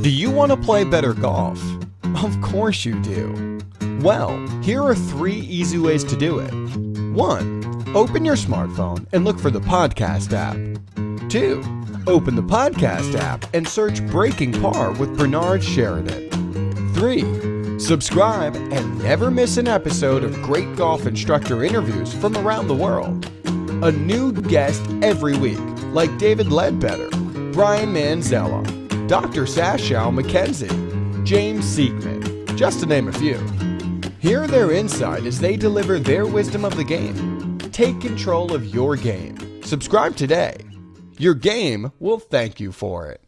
Do you want to play better golf? Of course you do. Well, here are 3 easy ways to do it. 1. Open your smartphone and look for the podcast app. 2. Open the podcast app and search Breaking Par with Bernard Sheridan. 3. Subscribe and never miss an episode of great golf instructor interviews from around the world. A new guest every week, like David Ledbetter, Brian Manzella, Dr. Sashal McKenzie, James Siekman, just to name a few. Hear their insight as they deliver their wisdom of the game. Take control of your game. Subscribe today. Your game will thank you for it.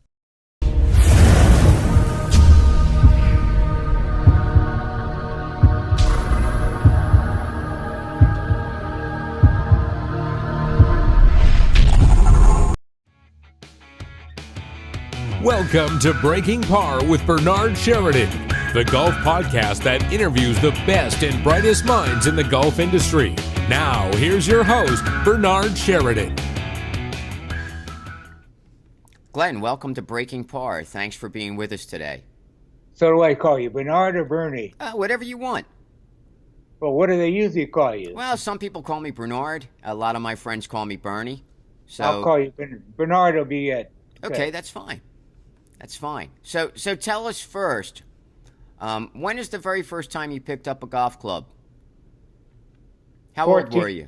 Welcome to Breaking Par with Bernard Sheridan, the golf podcast that interviews the best and brightest minds in the golf industry. Now, here's your host, Bernard Sheridan. Glenn, welcome to Breaking Par. Thanks for being with us today. So do I call you Bernard or Bernie? Whatever you want. Well, what do they usually call you? Well, some people call me Bernard. A lot of my friends call me Bernie. So I'll call you Bernard. Will be it. Okay, that's fine. That's fine. So tell us first, when is the very first time you picked up a golf club? How 14. old were you?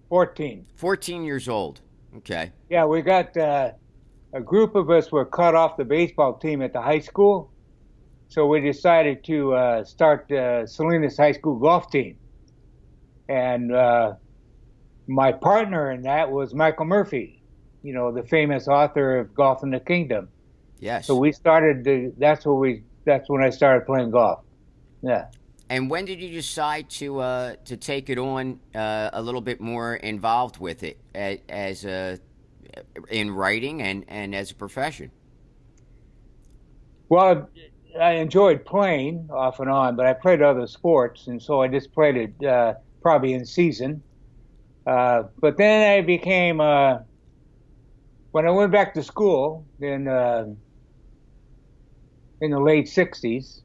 14. 14 years old. Okay. Yeah, we got a group of us were cut off the baseball team at the high school, so we decided to start Salinas High School golf team. And my partner in that was Michael Murphy, you know, the famous author of Golf in the Kingdom. Yes. So we started. That's when I started playing golf. Yeah. And when did you decide to take it on a little bit more involved with it as in writing and as a profession? Well, I enjoyed playing off and on, but I played other sports, and so I just played it probably in season. But then I became when I went back to school in the late 60s,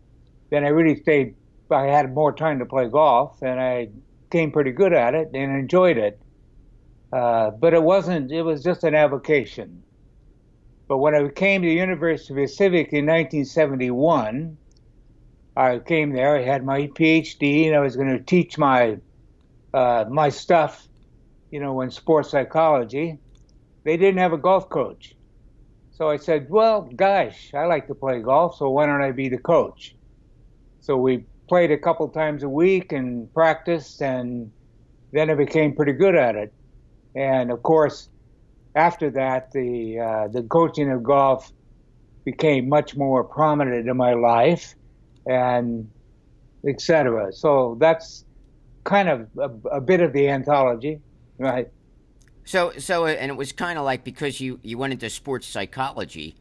then I really stayed. I had more time to play golf, and I became pretty good at it and enjoyed it. But it was just an avocation. But when I came to the University of the Pacific in 1971, I came there, I had my PhD, and I was going to teach my stuff, you know, in sports psychology. They didn't have a golf coach. So I said, well, gosh, I like to play golf, so why don't I be the coach? So we played a couple times a week and practiced, and then I became pretty good at it. And of course, after that, the coaching of golf became much more prominent in my life, and et cetera. So that's kind of a bit of the anthology, right? So, and it was kind of like, because you went into sports psychology,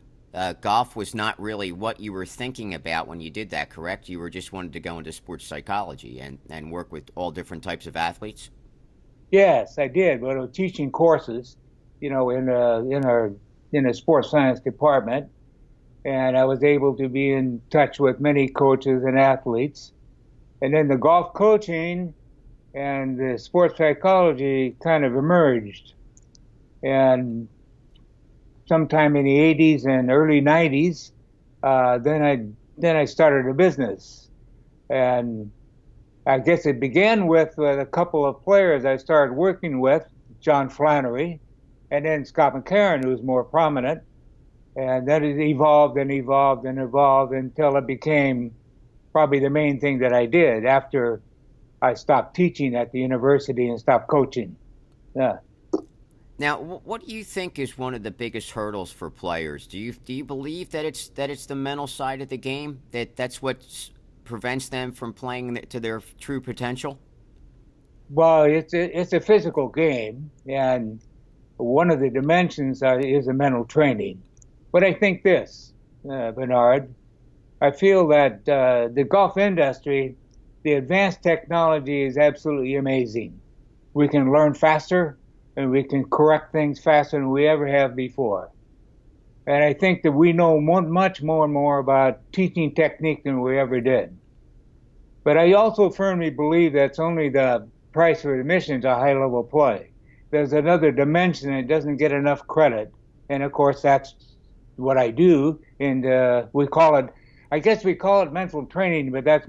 golf was not really what you were thinking about when you did that, correct? You were just wanted to go into sports psychology and work with all different types of athletes? Yes, I did. But I was teaching courses, you know, in a sports science department, and I was able to be in touch with many coaches and athletes. And then the golf coaching and the sports psychology kind of emerged. And sometime in the 80s and early 90s, then I started a business. And I guess it began with a couple of players I started working with, John Flannery, and then Scott McCarron, who was more prominent. And then it evolved and evolved and evolved until it became probably the main thing that I did after I stopped teaching at the university and stopped coaching. Yeah. Now, what do you think is one of the biggest hurdles for players? Do you believe that it's the mental side of the game, that's what prevents them from playing to their true potential? Well, it's a physical game, and one of the dimensions is the mental training. But I think this, Bernard, I feel that the golf industry, the advanced technology is absolutely amazing. We can learn faster, and we can correct things faster than we ever have before. And I think that we know much more and more about teaching technique than we ever did. But I also firmly believe that's only the price of admission to high level play. There's another dimension that doesn't get enough credit. And of course, that's what I do. And we call it, I guess we call it mental training, but that's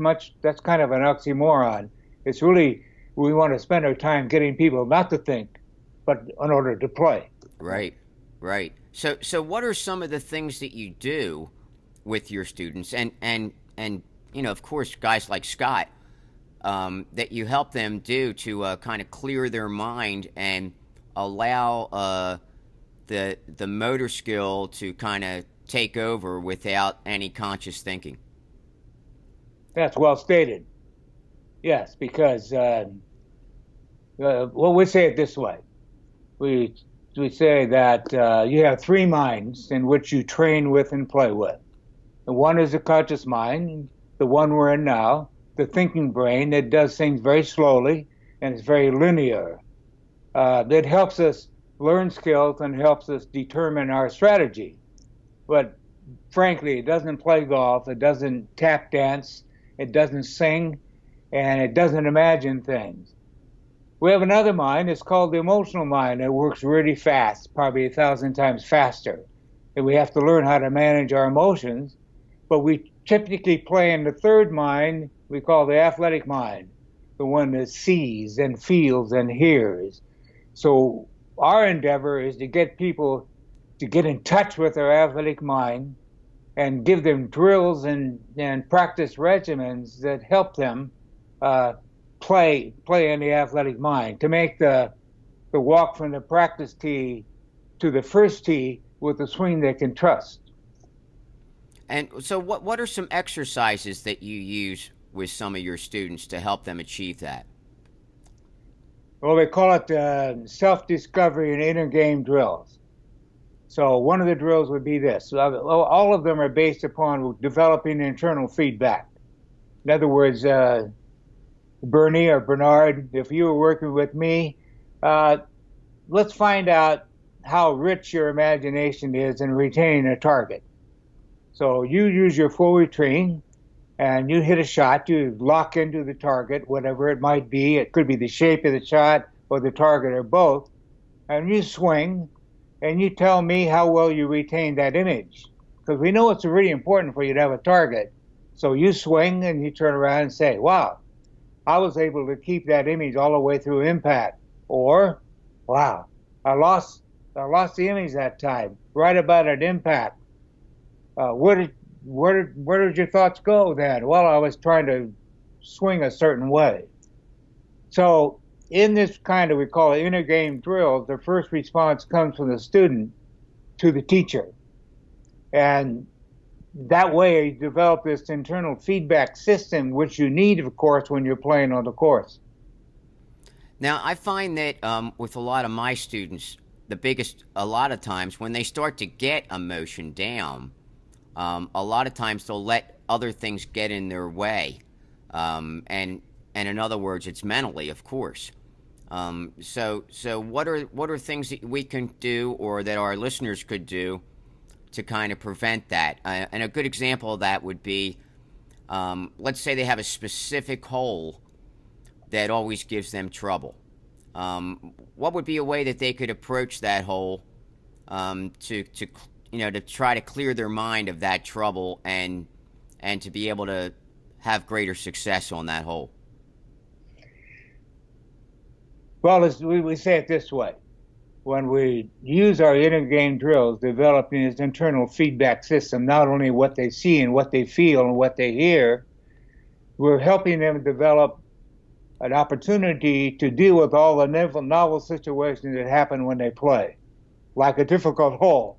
kind of an oxymoron. It's really, we want to spend our time getting people not to think, but in order to play. Right, right. So what are some of the things that you do with your students, and of course, guys like Scott, that you help them do to kind of clear their mind and allow the motor skill to kind of take over without any conscious thinking? That's well stated. Yes, because we say it this way. We say that you have three minds in which you train with and play with. And one is the conscious mind, the one we're in now, the thinking brain that does things very slowly and is very linear. That helps us learn skills and helps us determine our strategy. But frankly, it doesn't play golf, it doesn't tap dance, it doesn't sing, and it doesn't imagine things. We have another mind, it's called the emotional mind, that works really fast, probably 1,000 times faster. And we have to learn how to manage our emotions, but we typically play in the third mind, we call the athletic mind, the one that sees and feels and hears. So our endeavor is to get people to get in touch with their athletic mind and give them drills and practice regimens that help them play in the athletic mind, to make the walk from the practice tee to the first tee with a swing they can trust. And so what are some exercises that you use with some of your students to help them achieve that? Well, they call it self-discovery and inner game drills. So one of the drills would be this. All of them are based upon developing internal feedback. In other words, Bernie or Bernard, if you were working with me, let's find out how rich your imagination is in retaining a target. So you use your full routine and you hit a shot, you lock into the target, whatever it might be. It could be the shape of the shot or the target or both. And you swing and you tell me how well you retain that image. Because we know it's really important for you to have a target. So you swing and you turn around and say, wow, I was able to keep that image all the way through impact. Or, wow, I lost the image that time, right about at impact. Where did your thoughts go then? Well, I was trying to swing a certain way. So in this kind of, we call it inner game drills, the first response comes from the student to the teacher. And that way you develop this internal feedback system, which you need, of course, when you're playing on the course. Now, I find that with a lot of my students, a lot of times when they start to get emotion down, a lot of times they'll let other things get in their way. And in other words, it's mentally, of course. So what are things that we can do or that our listeners could do to kind of prevent that? And a good example of that would be, let's say they have a specific hole that always gives them trouble. What would be a way that they could approach that hole to try to clear their mind of that trouble and to be able to have greater success on that hole? Well, we say it this way. When we use our inner game drills, developing this internal feedback system, not only what they see and what they feel and what they hear, we're helping them develop an opportunity to deal with all the novel situations that happen when they play, like a difficult hole.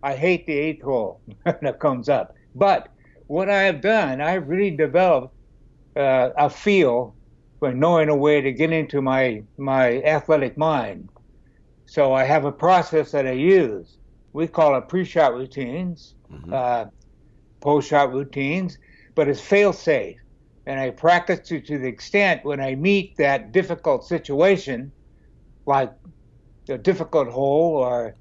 I hate the 8th hole that comes up. But what I have done, I've really developed a feel for knowing a way to get into my athletic mind. So I have a process that I use. We call it pre-shot routines, post-shot routines, but it's fail-safe. And I practice to the extent when I meet that difficult situation, like a difficult hole or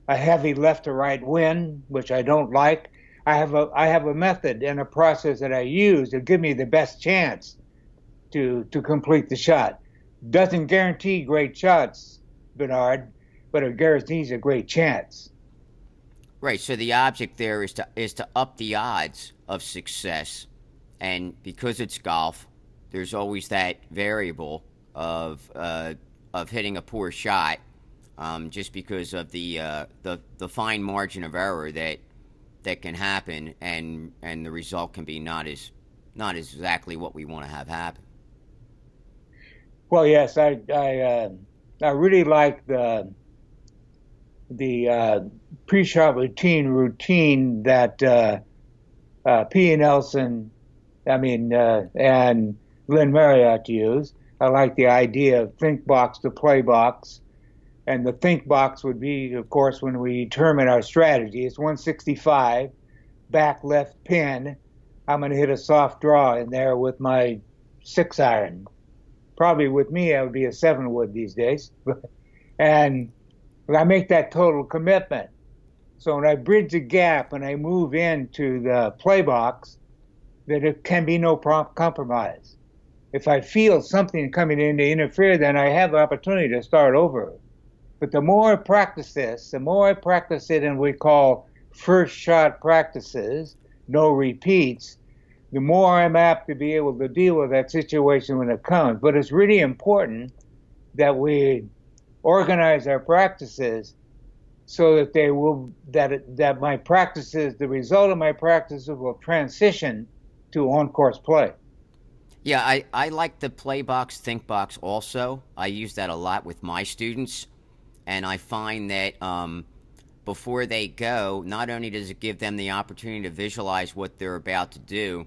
a heavy left to right wind, which I don't like. I have a method and a process that I use to give me the best chance to complete the shot. Doesn't guarantee great shots, Bernard, but it guarantees a great chance. Right. So the object there is to up the odds of success, and because it's golf, there's always that variable of hitting a poor shot, just because of the fine margin of error that can happen, and the result can be not exactly what we want to have happen. Well, yes, I really like the Preshot routine that P. Nelson, and Glen Marriott use. I like the idea of think box to play box, and the think box would be, of course, when we determine our strategy. It's 165, back left pin. I'm going to hit a soft draw in there with my 6-iron. Probably with me, that would be a 7-wood these days. And I make that total commitment. So when I bridge the gap and I move into the play box, that it can be no compromise. If I feel something coming in to interfere, then I have the opportunity to start over. But the more I practice this, the more I practice it in what we call first shot practices, no repeats, the more I'm apt to be able to deal with that situation when it comes. But it's really important that we organize our practices so that they will that my practices, the result of my practices, will transition to on-course play. Yeah, I like the play box, think box also. I use that a lot with my students, and I find that before they go, not only does it give them the opportunity to visualize what they're about to do,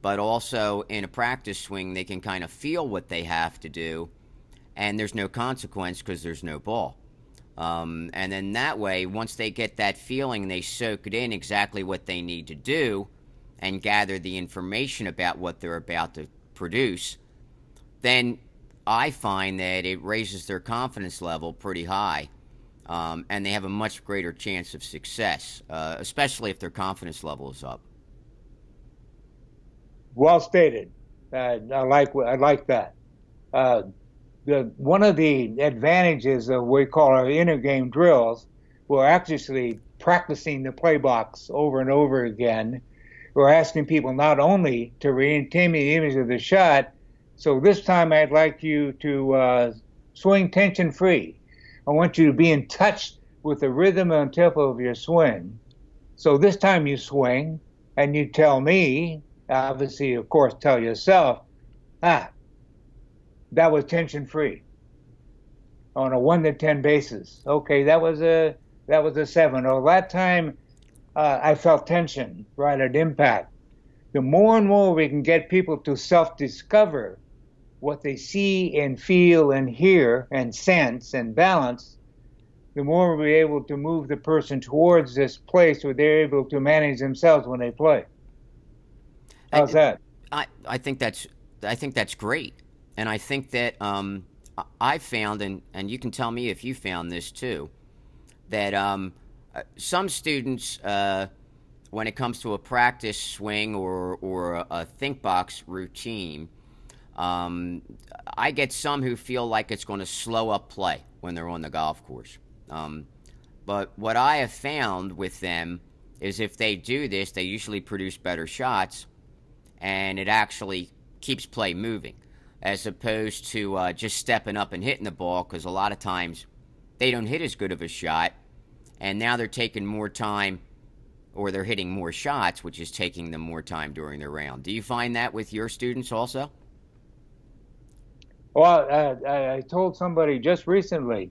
but also in a practice swing, they can kind of feel what they have to do, and there's no consequence because there's no ball. And then that way, once they get that feeling, they soak it in exactly what they need to do and gather the information about what they're about to produce, then I find that it raises their confidence level pretty high, and they have a much greater chance of success, especially if their confidence level is up. Well stated. I like that. One of the advantages of what we call our inner game drills, we're actually practicing the play box over and over again. We're asking people not only to retain the image of the shot, so this time I'd like you to swing tension free. I want you to be in touch with the rhythm and tempo of your swing. So this time you swing and you tell me, obviously, of course, tell yourself, that was tension free on a 1 to 10 basis. Okay, that was a 7. Or that time I felt tension right at impact. The more and more we can get people to self-discover what they see and feel and hear and sense and balance, the more we're able to move the person towards this place where they're able to manage themselves when they play. How's that? I think that's great, and I think that I found, and you can tell me if you found this too, that some students, when it comes to a practice swing or a think box routine, I get some who feel like it's going to slow up play when they're on the golf course. But what I have found with them is if they do this, they usually produce better shots, and it actually keeps play moving, as opposed to just stepping up and hitting the ball, because a lot of times they don't hit as good of a shot, and now they're taking more time, or they're hitting more shots, which is taking them more time during their round. Do you find that with your students also? Well, I told somebody just recently,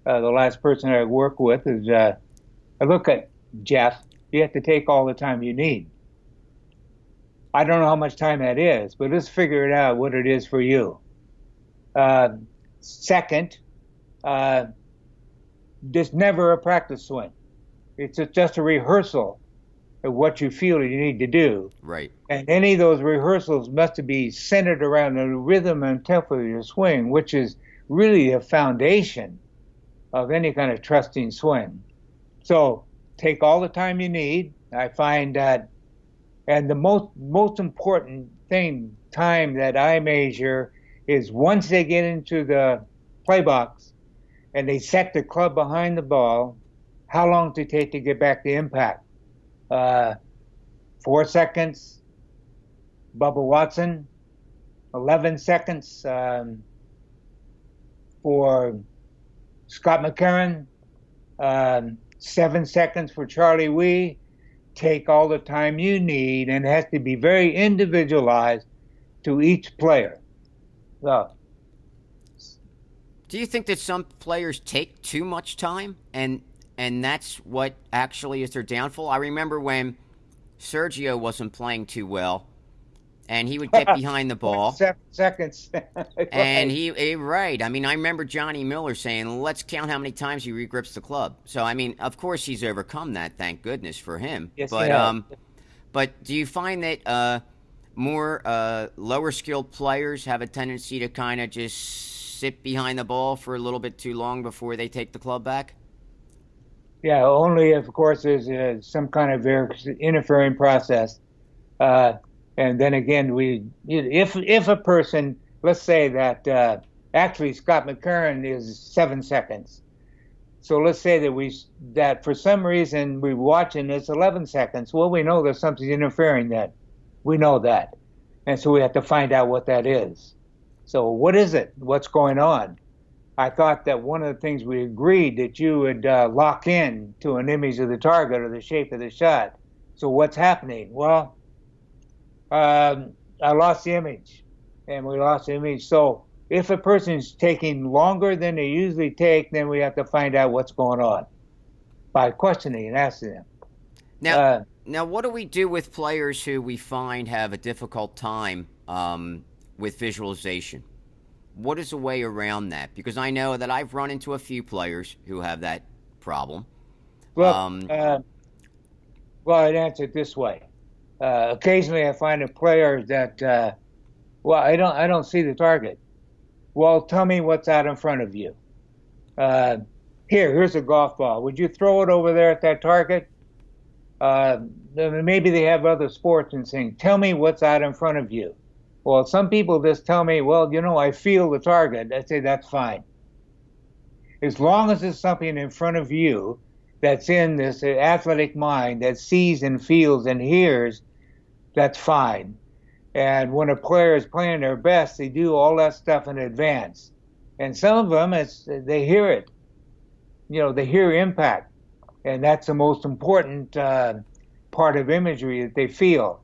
the last person I work with is, I look at Jeff, you have to take all the time you need. I don't know how much time that is, but let's figure it out what it is for you. Second, there's never a practice swing. It's just a rehearsal of what you feel you need to do. Right. And any of those rehearsals must be centered around the rhythm and tempo of your swing, which is really a foundation of any kind of trusting swing. So take all the time you need. I find that, and the most important time that I measure is once they get into the play box and they set the club behind the ball, how long does it take to get back to impact? 4 seconds. Bubba Watson, 11 seconds. For Scott McCarron, 7 seconds for Charlie Wee. Take all the time you need, and it has to be very individualized to each player. So, do you think that some players take too much time, and that's what actually is their downfall? I remember when Sergio wasn't playing too well, and he would get behind the ball. 7 seconds. And right. I mean, I remember Johnny Miller saying, let's count how many times he regrips the club. So, I mean, of course he's overcome that, thank goodness for him. Yes, but do you find that more lower skilled players have a tendency to kind of just sit behind the ball for a little bit too long before they take the club back? Yeah, only if, of course, there's some kind of interfering process. And then again, if a person, let's say that actually Scott McCarron is 7 seconds. So let's say that for some reason we're watching it's 11 seconds. Well, we know there's something interfering that. We know that. And so we have to find out what that is. So what is it? What's going on? I thought that one of the things we agreed that you would lock in to an image of the target or the shape of the shot. So what's happening? Well, I lost the image, and we lost the image. So if a person's taking longer than they usually take, then we have to find out what's going on by questioning and asking them. Now, what do we do with players who we find have a difficult time with visualization? What is a way around that? Because I know that I've run into a few players who have that problem. Well, I'd answer it this way. Occasionally I find a player that, I don't see the target. Well, tell me what's out in front of you. Here's a golf ball. Would you throw it over there at that target? Maybe they have other sports and saying, tell me what's out in front of you. Well, some people just tell me, well, I feel the target. I say, that's fine. As long as there's something in front of you that's in this athletic mind that sees and feels and hears, that's fine. And when a player is playing their best, they do all that stuff in advance. And some of them, they hear it. They hear impact. And that's the most important part of imagery that they feel.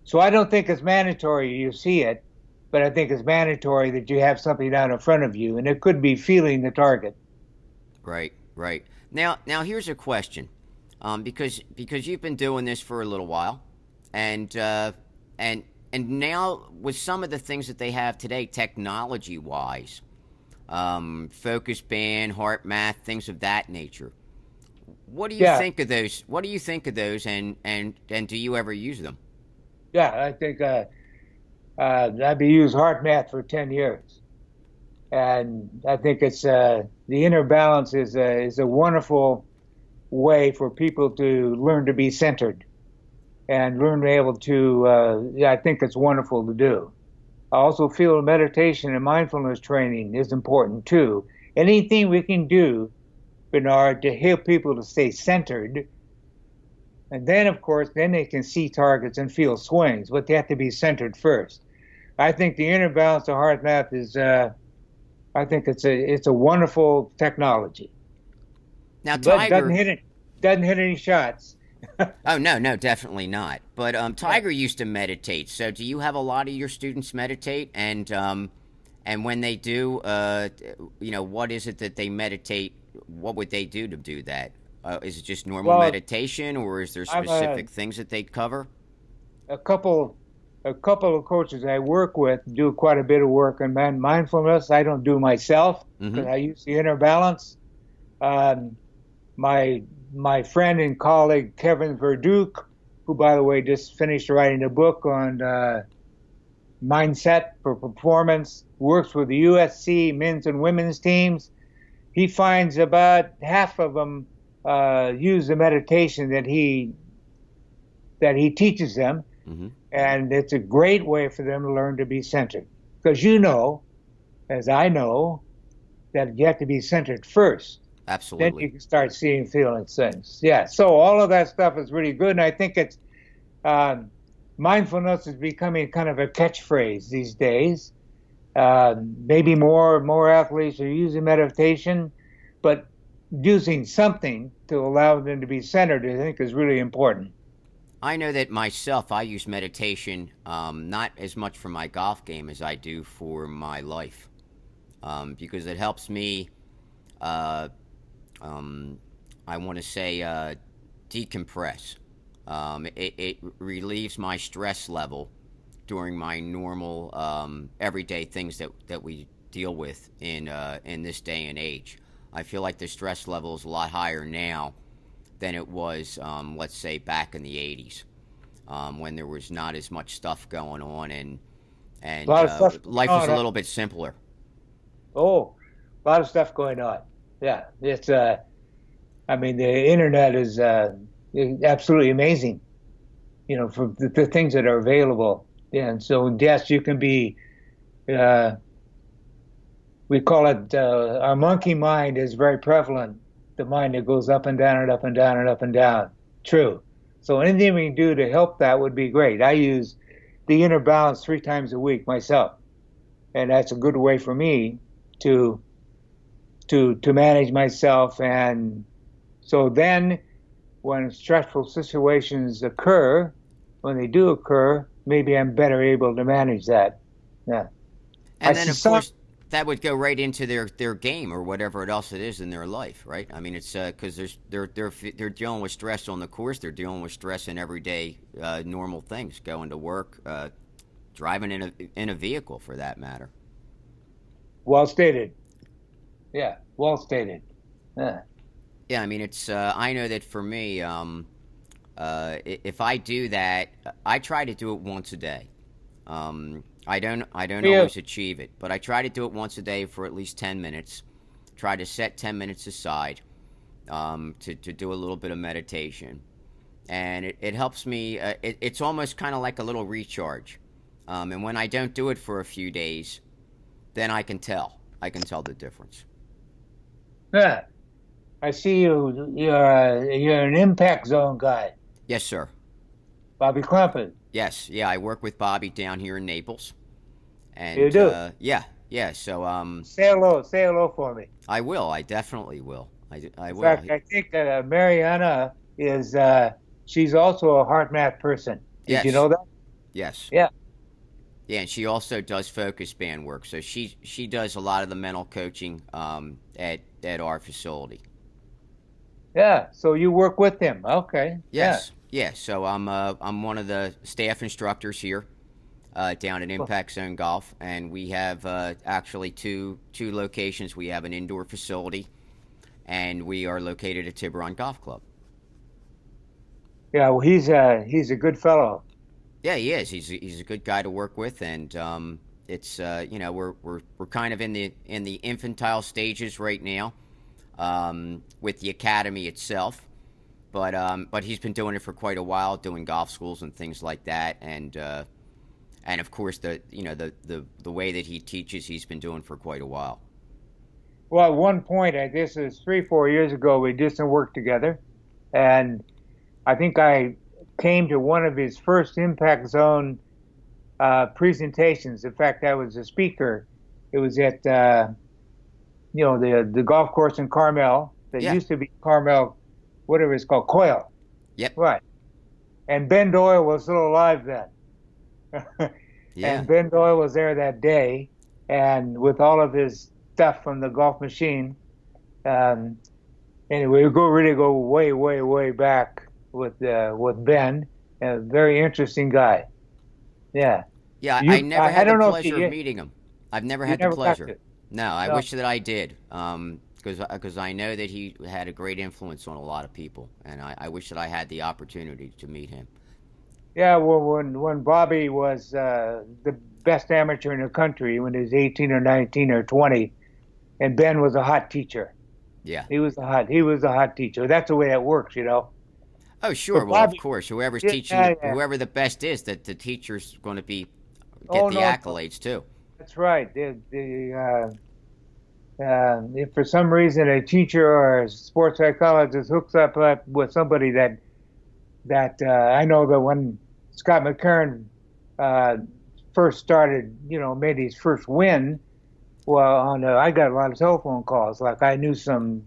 So I don't think it's mandatory you see it, but I think it's mandatory that you have something down in front of you, and it could be feeling the target. Right. Now here's a question, because you've been doing this for a little while, and now with some of the things that they have today, technology-wise, focus band, heart math, things of that nature. What do you think of those? What do you think of those, and do you ever use them? Yeah, I think I've used heart math for 10 years. And I think it's the inner balance is a wonderful way for people to learn to be centered and learn to be able to, I think it's wonderful to do. I also feel meditation and mindfulness training is important too. Anything we can do, Bernard, to help people to stay centered. And then, of course, they can see targets and feel swings, but they have to be centered first. I think the inner balance of heart math is, I think it's a wonderful technology. Now, Tiger doesn't hit any shots. Oh no, definitely not. But Tiger used to meditate. So, do you have a lot of your students meditate? And when they do, what is it that they meditate? What would they do to do that? Is it just normal meditation, or is there specific things that they cover? A couple of coaches I work with do quite a bit of work on mindfulness. I don't do myself because I use the inner balance. My friend and colleague Kevin Verduke, who by the way just finished writing a book on mindset for performance, works with the USC men's and women's teams. He finds about half of them use the meditation that he teaches them, and it's a great way for them to learn to be centered. Because as I know, that you have to be centered first. Absolutely. Then you can start seeing, feeling things. Yeah. So all of that stuff is really good, and I think it's mindfulness is becoming kind of a catchphrase these days. Maybe more athletes are using meditation, but using something to allow them to be centered, I think, is really important. I know that myself, I use meditation not as much for my golf game as I do for my life, because it helps me, I want to say, decompress. It relieves my stress level during my normal everyday things that we deal with in this day and age. I feel like the stress level is a lot higher now than it was, let's say, back in the 80s, when there was not as much stuff going on, and life was a little bit simpler. Oh, a lot of stuff going on. Yeah, it's I mean, the internet is absolutely amazing, for the things that are available. And so, yes, you can be, we call it, our monkey mind is very prevalent, the mind that goes up and down and up and down and up and down. True. So anything we can do to help that would be great. I use the inner balance 3 times a week myself, and that's a good way for me to manage myself. And so then when stressful situations occur, when they do occur, maybe I'm better able to manage that. Yeah. And then, of course, that would go right into their game or whatever else it is in their life, right? I mean, it's because they're dealing with stress on the course. They're dealing with stress in everyday normal things, going to work, driving in a vehicle, for that matter. Well stated. Yeah, well stated. Yeah. Yeah, I mean, it's. I know that for me, if I do that, I try to do it once a day. I don't always achieve it, but I try to do it once a day for at least 10 minutes. Try to set 10 minutes aside to do a little bit of meditation. And it helps me. It's almost kind of like a little recharge. And when I don't do it for a few days, then I can tell the difference. Yeah. I see you're an impact zone guy. Yes, sir. Bobby Crumpet. Yes, yeah, I work with Bobby down here in Naples. And, you do? Yeah. So say hello for me. I will. I definitely will. I will. In fact, I think Mariana is. She's also a heart math person. Did you know that? Yes. Yeah. Yeah, and she also does focus band work. So she does a lot of the mental coaching at our facility. Yeah. So you work with him. Okay. Yes. Yeah. So I'm one of the staff instructors here down at Impact Zone Golf, and we have actually two locations. We have an indoor facility, and we are located at Tiburon Golf Club. Yeah. Well, he's a good fellow. Yeah, he is. He's a good guy to work with, and it's we're kind of in the infantile stages right now with the academy itself, but he's been doing it for quite a while, doing golf schools and things like that, and of course the way that he teaches, he's been doing for quite a while. Well, at one point, this is 3-4 years ago, we did some work together, and I think I came to one of his first Impact Zone presentations. In fact, I was a speaker. It was at the golf course in Carmel. That used to be Carmel, whatever it's called, Coyle. Yep. Right. And Ben Doyle was still alive then. Yeah. And Ben Doyle was there that day, and with all of his stuff from the golf machine. Anyway, we go way, way, way back with Ben, a very interesting guy. Yeah. Yeah, I never had the pleasure of meeting him. I've never had the pleasure. No, I wish that I did, because I know that he had a great influence on a lot of people, and I wish that I had the opportunity to meet him. Yeah, well, when Bobby was the best amateur in the country, when he was 18 or 19 or 20, and Ben was a hot teacher. Yeah. He was a hot teacher. That's the way it works, you know. Oh, sure. But Well, of Bobby, course, whoever's yeah, teaching, yeah. whoever the best is, that the teacher's going to be get Oh the no, accolades too. that's right. If for some reason a teacher or a sports psychologist hooks up with somebody I know that when Scott McCarron uh, first started, made his first win. Well, I got a lot of telephone calls. Like I knew some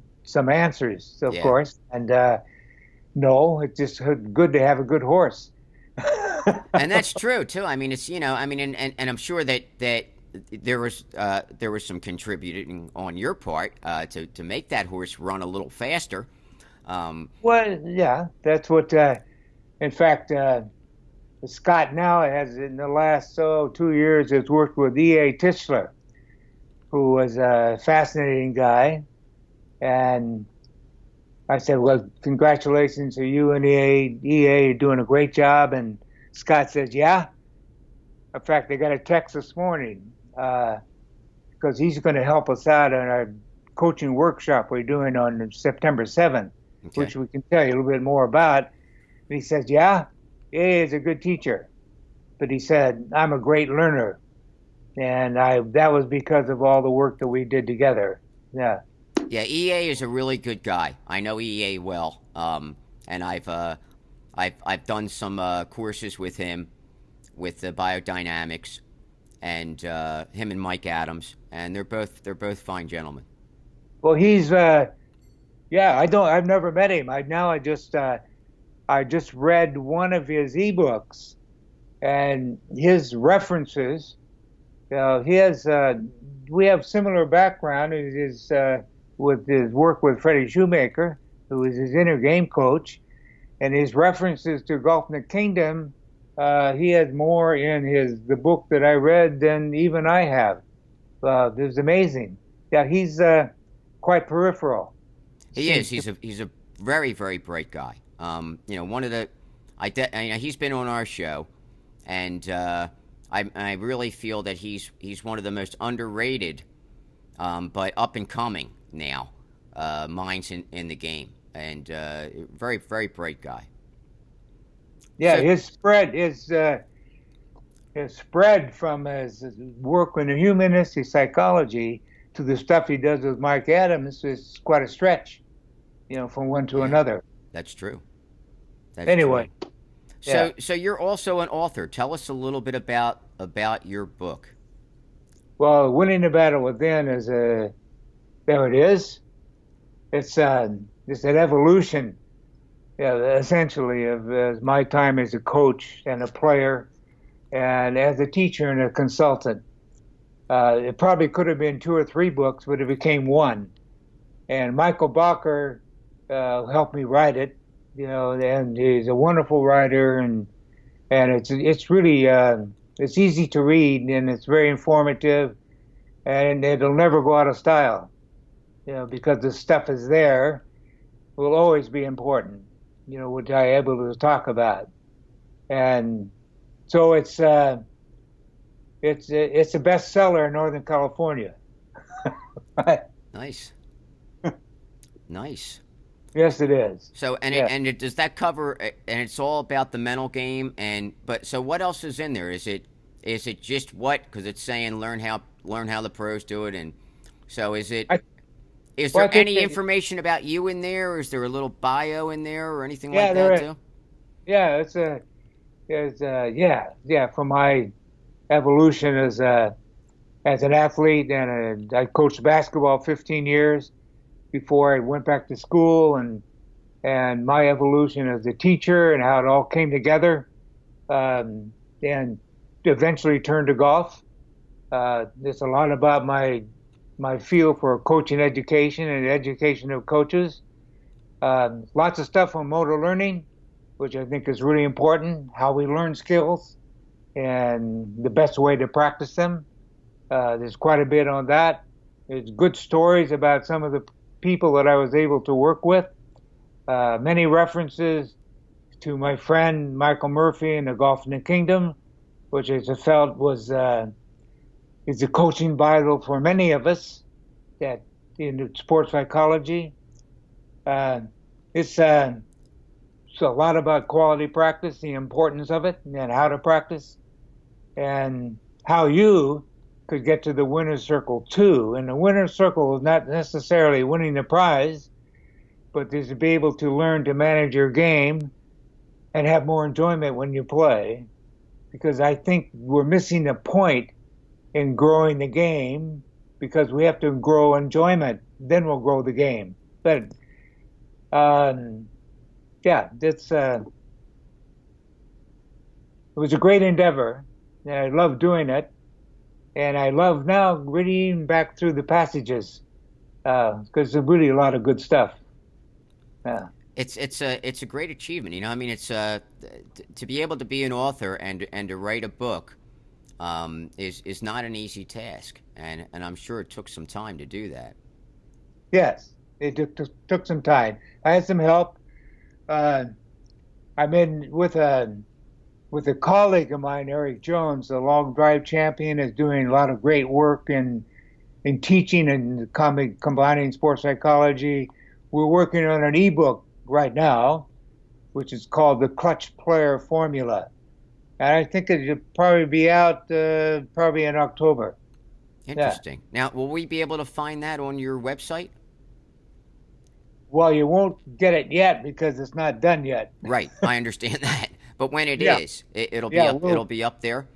answers, of Yeah. course, and no, it's just good to have a good horse. And that's true too. I mean, it's I mean, and I'm sure that there was some contributing on your part to make that horse run a little faster. Well, yeah, that's what. In fact, Scott now has in the last 2 years has worked with E.A. Tischler, who was a fascinating guy, and I said, "Well, congratulations to you and EA. EA, you're doing a great job." And Scott says, "Yeah." In fact, I got a text this morning because he's going to help us out on our coaching workshop we're doing on September 7th, Okay. which we can tell you a little bit more about. And he says, "Yeah, EA is a good teacher," but he said, "I'm a great learner," and that was because of all the work that we did together. Yeah. Yeah, EA is a really good guy. I know EA well, and I've done some courses with him, with the biodynamics, and him and Mike Adams, and they're both fine gentlemen. Well, he's yeah. I've never met him. I just read one of his ebooks, and his references. We have similar background. With his work with Freddie Shoemaker, who was his inner game coach, and his references to Golf in the Kingdom. He has more in the book that I read than even I have. It was amazing. Yeah, he's quite peripheral. He is. He's a very, very bright guy. One of the, he's been on our show, and I really feel that he's one of the most underrated, but up and coming now minds in the game, and very, very bright guy. Yeah, So- his spread from his work in the humanistic psychology to the stuff he does with Mike Adams is quite a stretch, from one to Yeah. another. That's true. That's Anyway, true. yeah. So you're also an author. Tell us a little bit about your book. Well, Winning the Battle Within is there it is. It's an evolution, essentially, of my time as a coach and a player, and as a teacher and a consultant. It probably could have been 2 or 3 books, but it became one. And Michael Bacher helped me write it, and he's a wonderful writer, and it's really it's easy to read, and it's very informative, and it'll never go out of style, because the stuff is there, will always be important, which I am able to talk about, and so it's a bestseller in Northern California. Nice. Nice. Yes, it is. So does that cover? And it's all about the mental game. So what else is in there? Is it just what? Because it's saying learn how the pros do it, and so is it? Is there any information about you in there, or is there a little bio in there, or anything like that too? Yeah, from my evolution as an athlete, and I coached basketball 15 years before I went back to school, and my evolution as a teacher and how it all came together, and eventually turned to golf. There's a lot about my feel for coaching education and education of coaches. Lots of stuff on motor learning, which I think is really important, how we learn skills and the best way to practice them. There's quite a bit on that. There's good stories about some of the people that I was able to work with. Many references to my friend Michael Murphy in the Golf in the Kingdom, which I felt was is a coaching Bible for many of us that in sports psychology. It's a lot about quality practice, the importance of it, and how to practice, and how you could get to the winner's circle too. And the winner's circle is not necessarily winning the prize, but is to be able to learn to manage your game and have more enjoyment when you play. Because I think we're missing the point in growing the game, because we have to grow enjoyment, then we'll grow the game. But yeah, it was a great endeavor, and I love doing it. And I love now reading back through the passages, because there's really a lot of good stuff. Yeah. It's a great achievement. I mean, it's to be able to be an author and to write a book is not an easy task, and I'm sure it took some time to do that. Yes, it took some time. I had some help. I'm in with a colleague of mine, Eric Jones, the long drive champion, is doing a lot of great work in teaching and combining sports psychology. We're working on an ebook right now, which is called the Clutch Player Formula. And I think it'll probably be out probably in October. Interesting. Yeah. Now, will we be able to find that on your website? Well, you won't get it yet because it's not done yet. Right, I understand that. But when it Yeah. is, it'll be up. It'll be up there.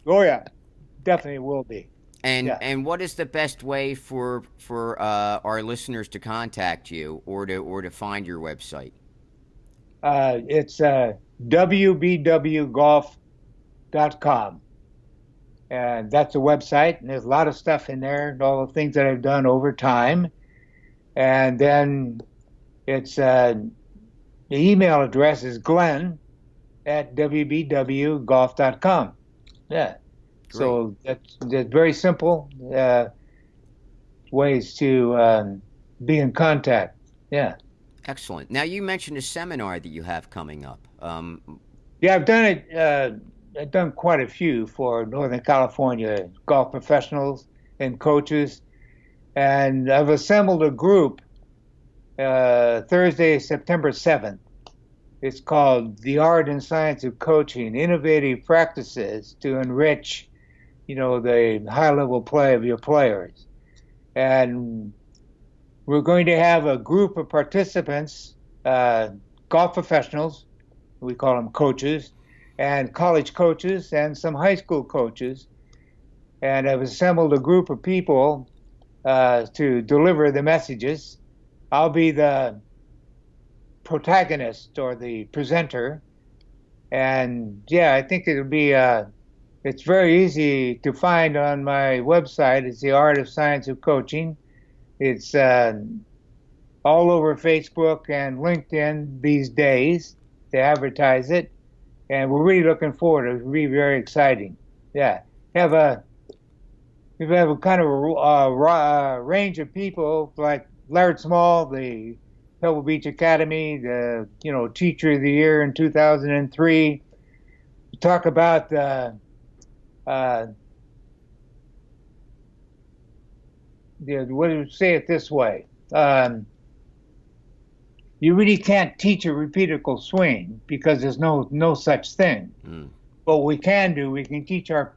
Oh yeah, definitely will be. And what is the best way for our listeners to contact you or to find your website? It's wbwgolf.com, and that's a website, and there's a lot of stuff in there, and all the things that I've done over time. And then it's the email address is glenn@wbwgolf.com. Yeah. Great. So that's very simple ways to be in contact. Yeah. Excellent. Now, you mentioned a seminar that you have coming up. Yeah, I've done it. I've done quite a few for Northern California golf professionals and coaches. And I've assembled a group Thursday, September 7th. It's called The Art and Science of Coaching, Innovative Practices to Enrich, the high-level play of your players. And we're going to have a group of participants, golf professionals, we call them coaches, and college coaches, and some high school coaches. And I've assembled a group of people to deliver the messages. I'll be the protagonist or the presenter. And yeah, I think it'll be, it's very easy to find on my website. It's The Art of Science of Coaching. It's all over Facebook and LinkedIn these days to advertise it. And we're really looking forward. It'll be very exciting. Yeah. We have a kind of a range of people like Laird Small, the Pebble Beach Academy, the Teacher of the Year in 2003. We talk about what do you say it this way? You really can't teach a repeatable swing because there's no such thing. But what we can do, we can teach our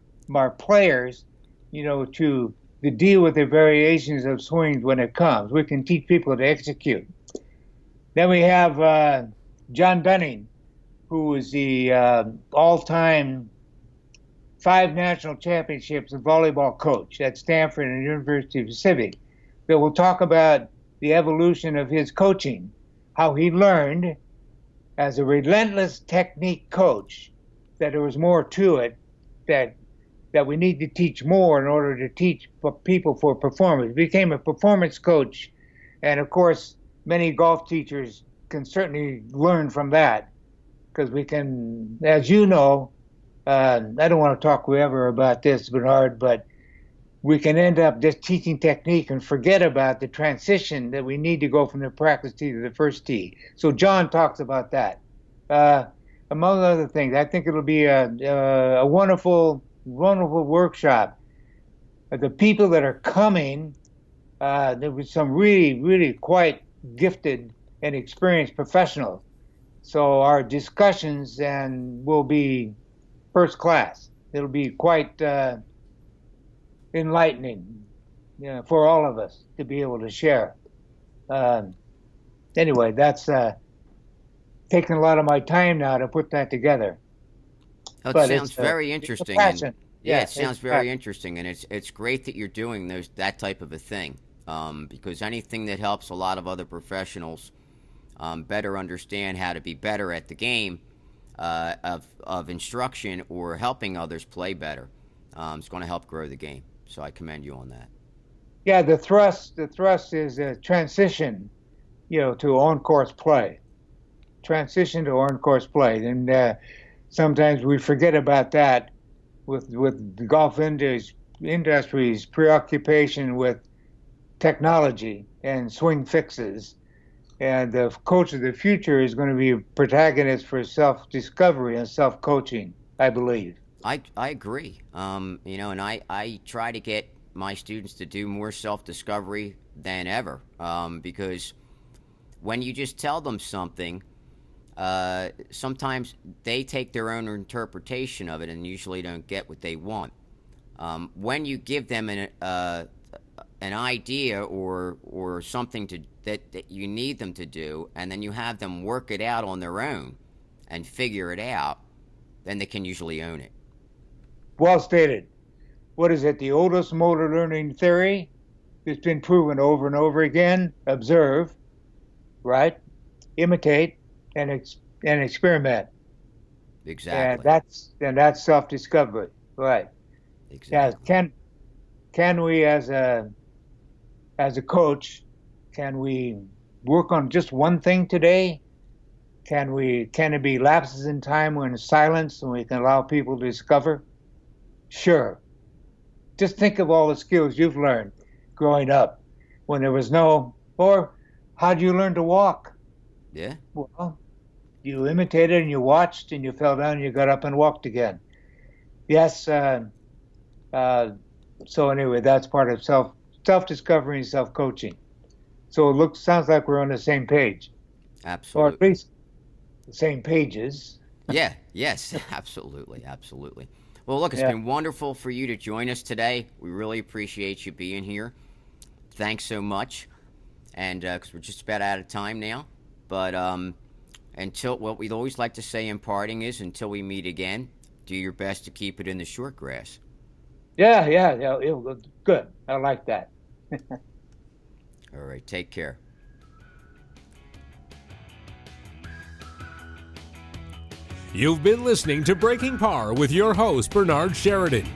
players, to deal with the variations of swings when it comes. We can teach people to execute. Then we have John Dunning, who is the all-time 5 national championships of volleyball coach at Stanford and University Pacific. That will talk about the evolution of his coaching, how he learned as a relentless technique coach that there was more to it, that we need to teach more in order to teach people for performance. He became a performance coach, and of course, many golf teachers can certainly learn from that, because we can, as you know, I don't want to talk forever about this, Bernard, but we can end up just teaching technique and forget about the transition that we need to go from the practice tee to the first tee. So John talks about that. Among other things, I think it'll be a wonderful workshop. The people that are coming There was some really, really quite gifted and experienced professionals. So our discussions will be first class. It'll be quite enlightening, for all of us to be able to share. Anyway, that's taking a lot of my time now to put that together. It But sounds it's, very it's a interesting. passion. Yeah, Yeah, it sounds it's very passion. interesting, and it's great that you're doing that type of a thing, because anything that helps a lot of other professionals better understand how to be better at the game of instruction or helping others play better, it's going to help grow the game. So I commend you on that. Yeah, the thrust is a transition, to on-course play. Transition to on-course play, and sometimes we forget about that with the golf industry's preoccupation with technology and swing fixes. And the coach of the future is going to be a protagonist for self-discovery and self-coaching, I believe. I agree. And I try to get my students to do more self-discovery than ever, because when you just tell them something, sometimes they take their own interpretation of it and usually don't get what they want. When you give them an idea or something that you need them to do, and then you have them work it out on their own and figure it out, then they can usually own it. Well stated. What is it? The oldest motor learning theory? It's been proven over and over again. Observe, right? Imitate, and experiment. Exactly. And that's self-discovery, right? Exactly. Yeah. Can we, as a coach, can we work on just one thing today? Can it be lapses in time when it's silence and we can allow people to discover? Sure. Just think of all the skills you've learned growing up when there was or how do you learn to walk? Yeah. Well, you imitated and you watched and you fell down and you got up and walked again. Yes. So anyway, that's part of self-discovery and self-coaching. So it sounds like we're on the same page. Absolutely. Or at least the same pages. Yeah. Yes. Absolutely. Absolutely. Well, look, it's been wonderful for you to join us today. We really appreciate you being here. Thanks so much. And because we're just about out of time now. But what we'd always like to say in parting is, until we meet again, do your best to keep it in the short grass. Yeah. Good. I like that. All right. Take care. You've been listening to Breaking Par with your host, Bernard Sheridan.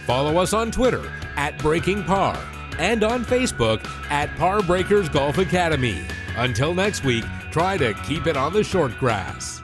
Follow us on Twitter @BreakingPar and on Facebook @Par Breakers Golf Academy. Until next week, try to keep it on the short grass.